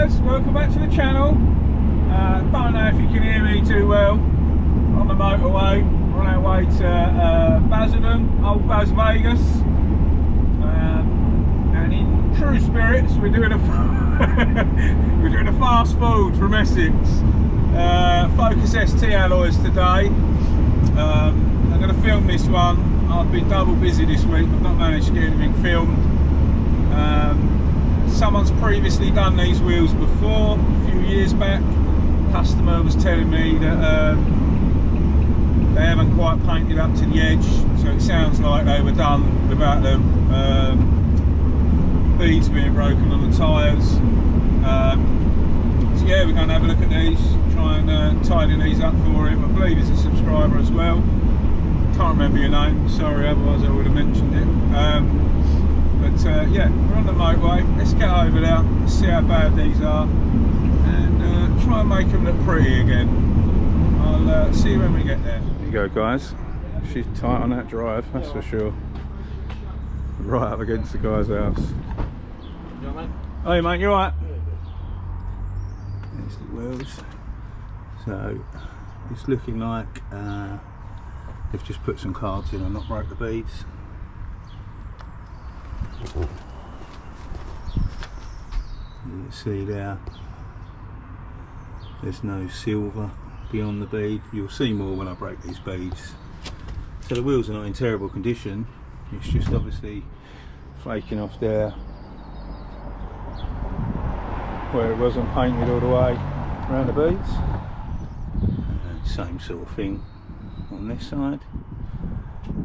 guys, welcome back to the channel. Don't know if you can hear me too well. On the motorway, we're on our way to Basildon, old Bas Vegas, and in true spirits we're doing a we're doing a fast food from Essex. Focus ST alloys today. I'm going to film this one. I've been double busy this week, I've not managed to get anything filmed. Someone's previously done these wheels before, a few years back. Customer was telling me that they haven't quite painted up to the edge, so it sounds like they were done without the beads being broken on the tyres. So yeah, we're going to have a look at these, try and tidy these up for him. I believe he's a subscriber as well. Can't remember your name, sorry, otherwise I would have mentioned it. But yeah, we're on the motorway. Let's get over there, see how bad these are, and try and make them look pretty again. I'll see you when we get there. There you go, guys. She's tight on that drive, that's for sure. Right up against the guy's house. You alright, mate? Hey mate, you alright? There's the wheels. So it's looking like they've just put some cards in and not broke the beads. You can see there, there's no silver beyond the bead. You'll see more when I break these beads. So the wheels are not in terrible condition, it's just obviously flaking off there where it wasn't painted all the way around the beads. And same sort of thing on this side.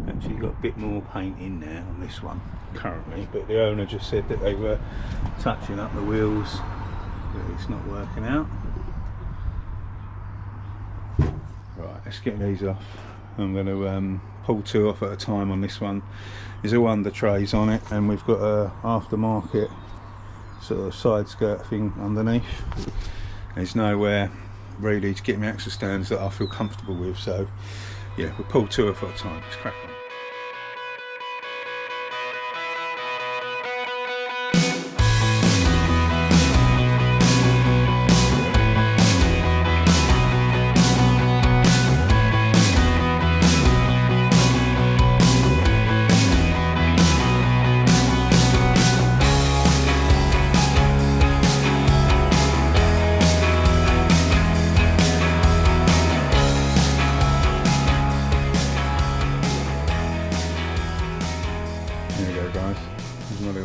Actually got a bit more paint in there on this one currently, but the owner just said that they were touching up the wheels, but it's not working out. Right, let's get these off. I'm going to pull two off at a time on this one. There's all under trays on it, and we've got a aftermarket sort of side skirt thing underneath. There's nowhere really to get me axle stands that I feel comfortable with, so yeah, we'll pull two off at a time. Let's crack on.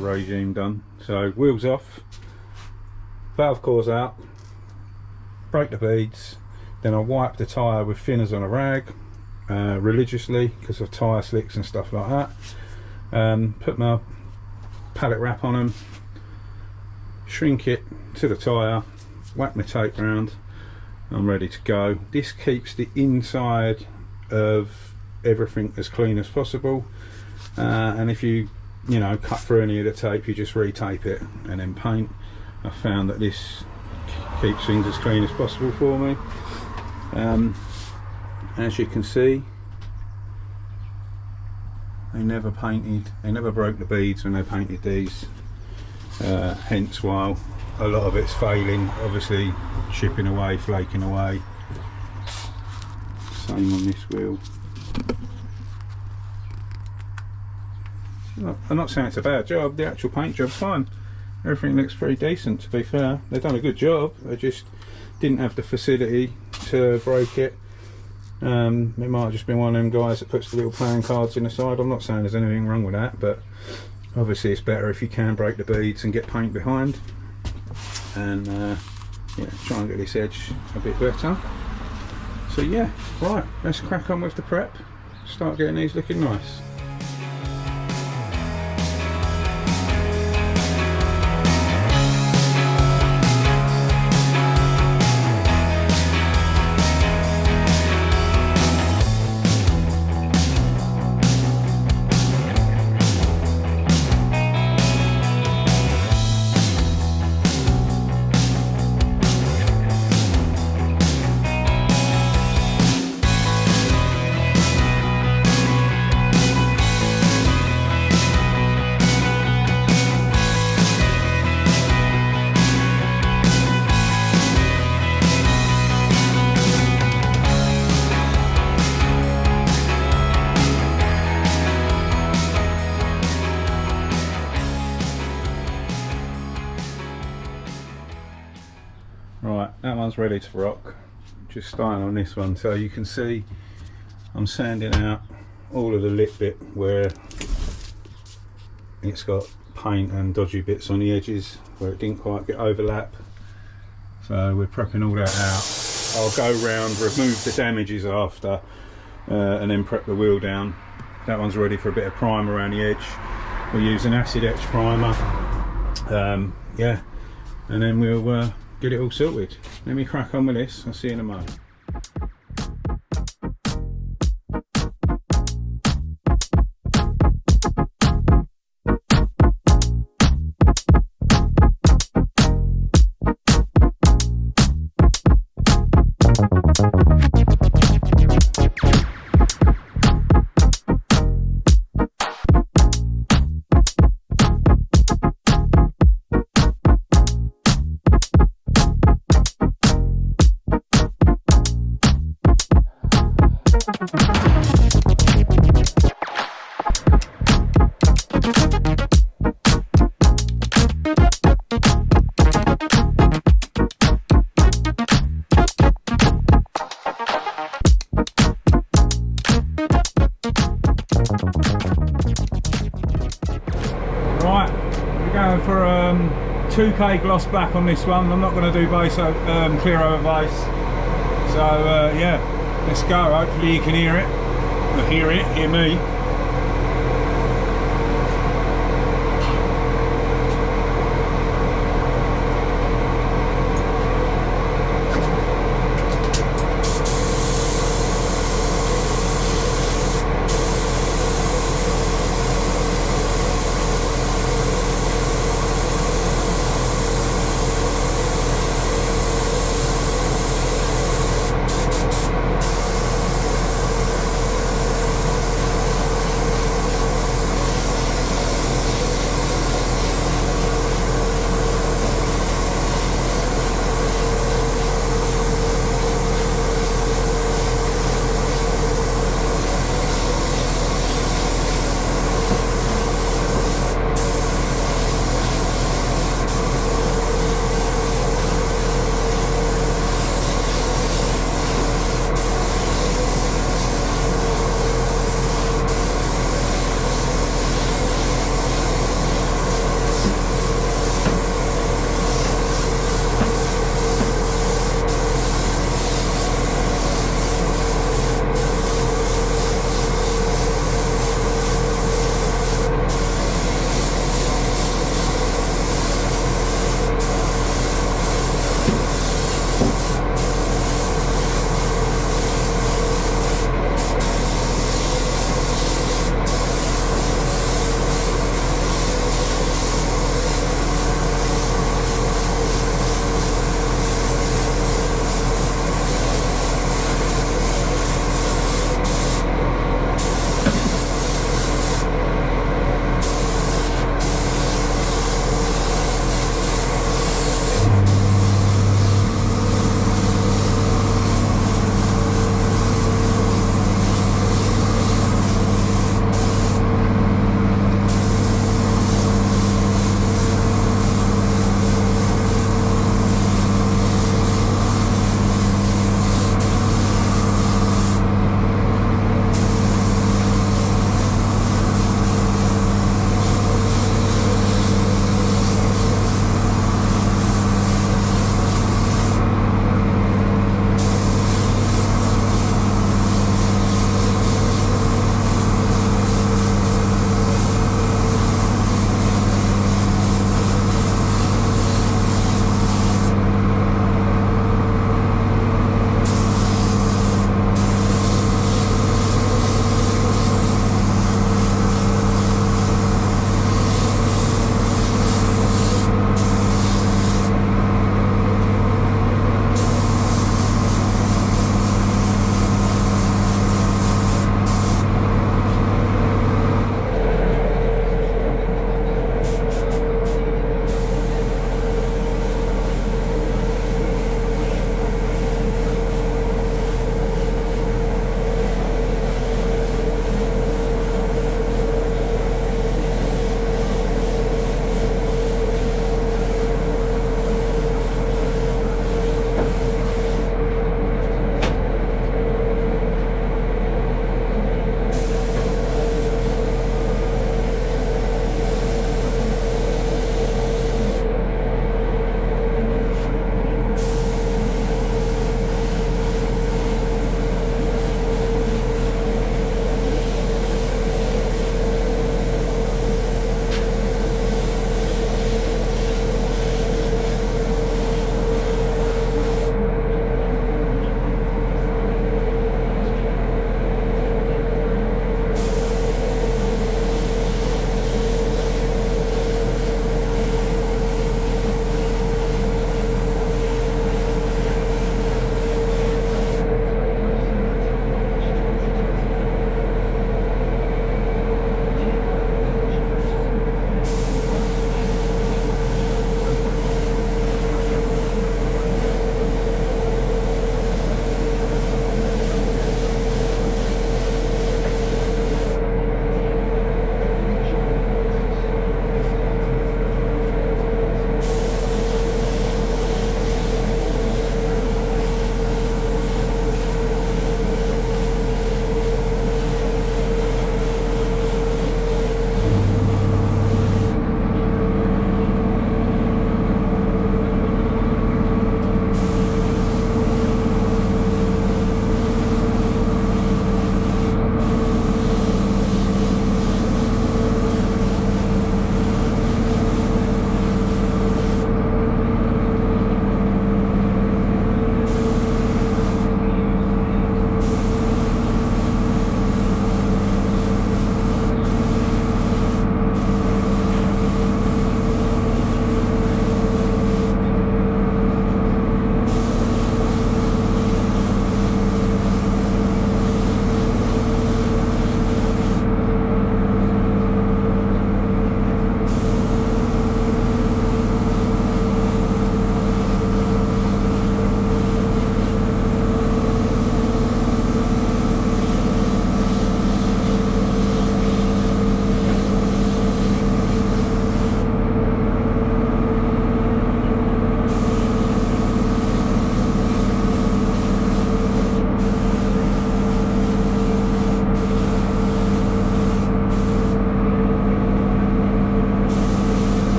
Regime done. So wheels off, valve cores out, break the beads, then I wipe the tyre with thinners on a rag religiously because of tyre slicks and stuff like that. Put my pallet wrap on them, shrink it to the tyre, whack my tape round, I'm ready to go. This keeps the inside of everything as clean as possible, and if you know, cut through any of the tape, you just retape it and then paint. I found that this keeps things as clean as possible for me. As you can see, they never broke the beads when they painted these, hence why a lot of it's failing, obviously chipping away, flaking away. Same on this wheel. I'm not saying it's a bad job, the actual paint job's fine. Everything looks pretty decent, to be fair. They've done a good job, they just didn't have the facility to break it. It might have just been one of them guys that puts the little playing cards in the side. I'm not saying there's anything wrong with that, but obviously it's better if you can break the beads and get paint behind. And yeah, try and get this edge a bit better. So yeah, right, let's crack on with the prep. Start getting these looking nice. Right, that one's ready to rock. Just starting on this one, so you can see I'm sanding out all of the lip bit where it's got paint and dodgy bits on the edges where it didn't quite get overlap. So we're prepping all that out. I'll go round, remove the damages after, and then prep the wheel down. That one's ready for a bit of primer around the edge. We're using acid etch primer. Yeah, and then we'll get it all sorted. Let me crack on with this. I'll see you in a moment. Right, we're going for 2K gloss black on this one. I'm not going to do base clear over base. So yeah, let's go. Hopefully you can hear it. Or hear me.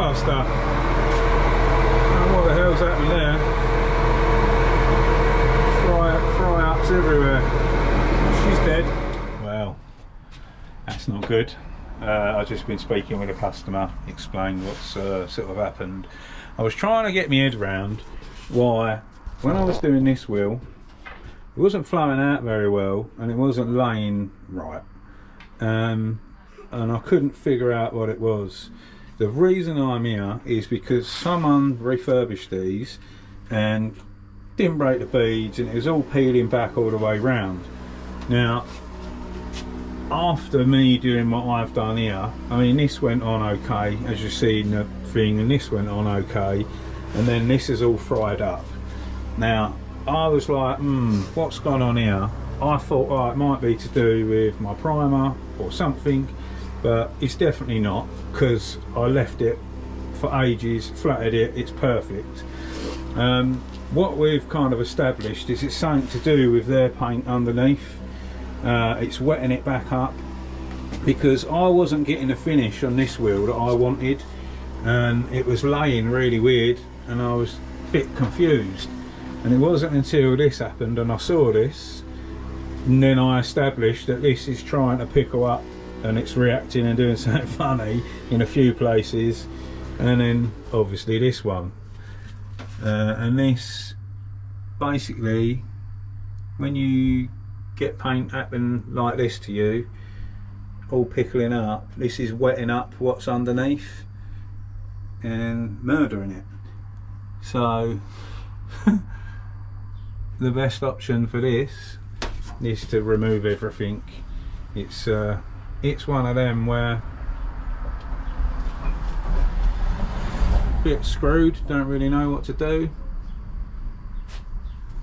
plaster. I don't know what the hell's happening there. Fry ups everywhere. She's dead. Well, that's not good. I've just been speaking with a customer, explained what's sort of happened. I was trying to get my head around why, when I was doing this wheel, it wasn't flowing out very well and it wasn't laying right. And I couldn't figure out what it was. The reason I'm here is because someone refurbished these and didn't break the beads, and it was all peeling back all the way round. Now, after me doing what I've done here, I mean, this went on okay, as you see in the thing, and this went on okay, and then this is all fried up. Now, I was like, what's gone on here? I thought, oh, it might be to do with my primer or something, but it's definitely not, because I left it for ages, flattered it, it's perfect. What we've kind of established is it's something to do with their paint underneath. It's wetting it back up, because I wasn't getting a finish on this wheel that I wanted, and it was laying really weird, and I was a bit confused. And it wasn't until this happened and I saw this, and then I established that this is trying to pickle up and it's reacting and doing something funny in a few places, and then obviously this one. And this, basically, when you get paint happen like this to you, all pickling up, this is wetting up what's underneath and murdering it. So the best option for this is to remove everything. It's one of them where a bit screwed, don't really know what to do.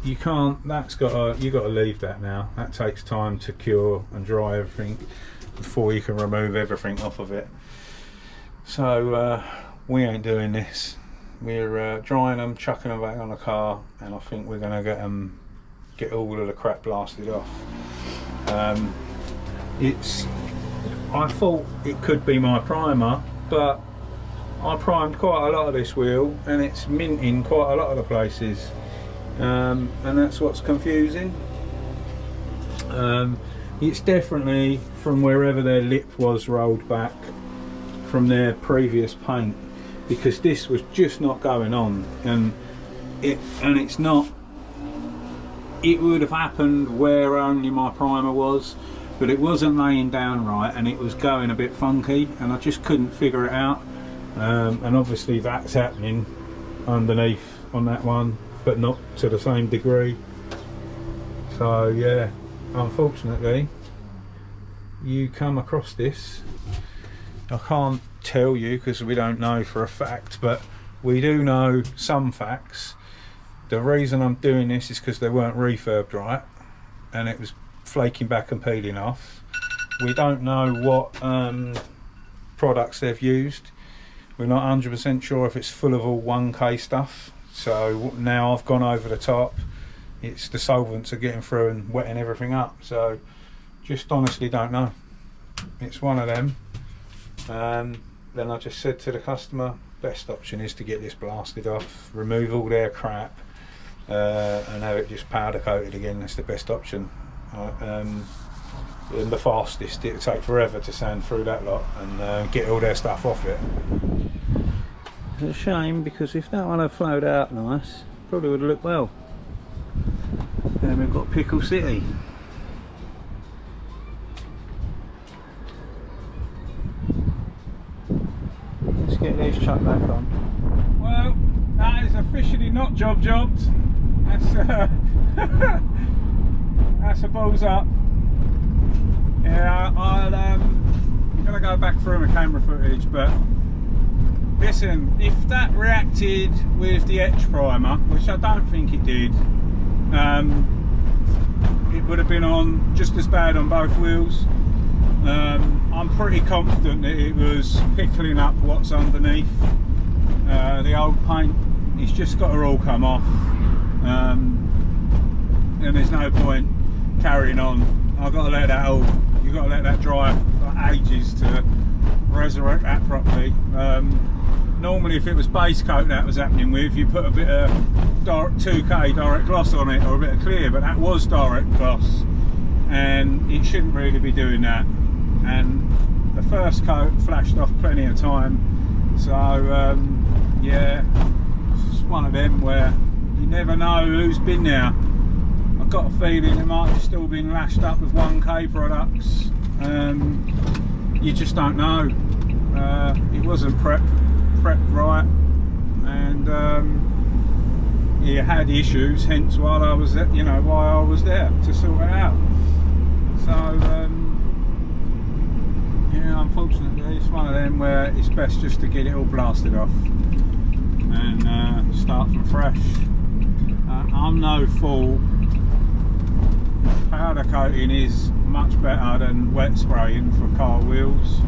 You can't, you got to leave that now. That takes time to cure and dry everything before you can remove everything off of it. So we ain't doing this. We're drying them, chucking them back on the car, and I think we're going to get all of the crap blasted off. I thought it could be my primer, but I primed quite a lot of this wheel and it's minting quite a lot of the places, and that's what's confusing. It's definitely from wherever their lip was rolled back from their previous paint, because this was just not going on, and it's not. It would have happened where only my primer was, but it wasn't laying down right and it was going a bit funky, and I just couldn't figure it out. And obviously that's happening underneath on that one, but not to the same degree. So yeah, unfortunately you come across this. I can't tell you because we don't know for a fact, but we do know some facts. The reason I'm doing this is because they weren't refurbed right and it was flaking back and peeling off. We don't know what products they've used. We're not 100% sure if it's full of all 1K stuff. So now I've gone over the top. It's the solvents are getting through and wetting everything up. So just honestly don't know. It's one of them. Then I just said to the customer, best option is to get this blasted off, remove all their crap, and have it just powder coated again. That's the best option. And the fastest, it'll take forever to sand through that lot and get all their stuff off it. It's a shame, because if that one had flowed out nice, probably would have looked well. Then we've got Pickle City. Let's get these chucked back on. Well, that is officially not jobbed. That's that's a balls up. Yeah, I'm gonna go back through my camera footage, but listen, if that reacted with the etch primer, which I don't think it did, it would have been on just as bad on both wheels. I'm pretty confident that it was pickling up what's underneath. The old paint, it's just got to all come off, and there's no point carrying on. I've got to let that all, you've got to let that dry for ages to resurrect that properly. normally if it was base coat that was happening with, you put a bit of 2K direct gloss on it or a bit of clear, but that was direct gloss and it shouldn't really be doing that. And the first coat flashed off plenty of time, so yeah, it's one of them where you never know who's been there. I've got a feeling it might have still been lashed up with 1K products. You just don't know. It wasn't prepped right, and he had issues. Hence why I was there, why I was there to sort it out. So yeah, unfortunately, it's one of them where it's best just to get it all blasted off and start from fresh. I'm no fool. Powder coating is much better than wet spraying for car wheels,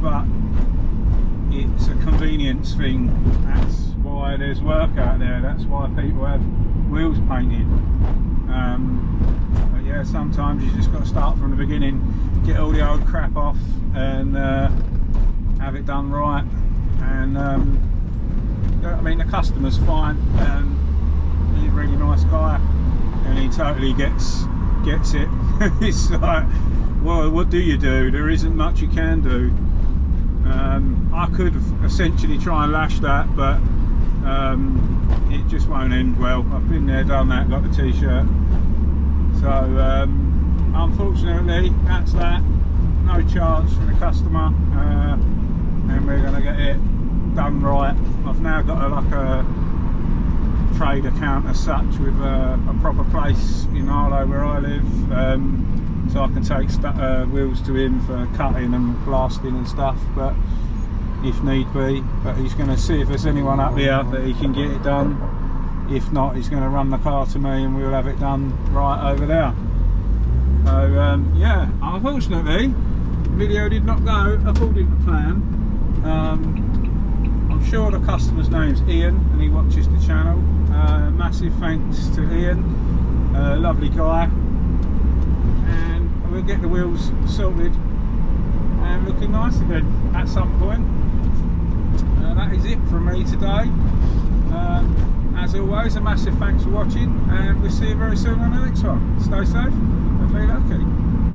but it's a convenience thing. That's why there's work out there, that's why people have wheels painted. But yeah, sometimes you just got to start from the beginning, get all the old crap off and have it done right. And I mean, the customer's fine, he's a really nice guy and he totally gets it. It's like, well, what do you do? There isn't much you can do. I could essentially try and lash that, but it just won't end well. I've been there, done that, got the t-shirt. So unfortunately, that's that. No charge for the customer, and we're going to get it done right. I've now got a trade account as such with a proper place in Arlo where I live, so I can take wheels to him for cutting and blasting and stuff, but if need be. But he's going to see if there's anyone up here that he can get it done. If not, he's going to run the car to me and we'll have it done right over there. So yeah, unfortunately the video did not go according to plan. I'm sure the customer's name's Ian and he watches the channel. Massive thanks to Ian, lovely guy, and we'll get the wheels sorted and looking nice again at some point. That is it from me today. As always, a massive thanks for watching, and we'll see you very soon on the next one. Stay safe and be lucky.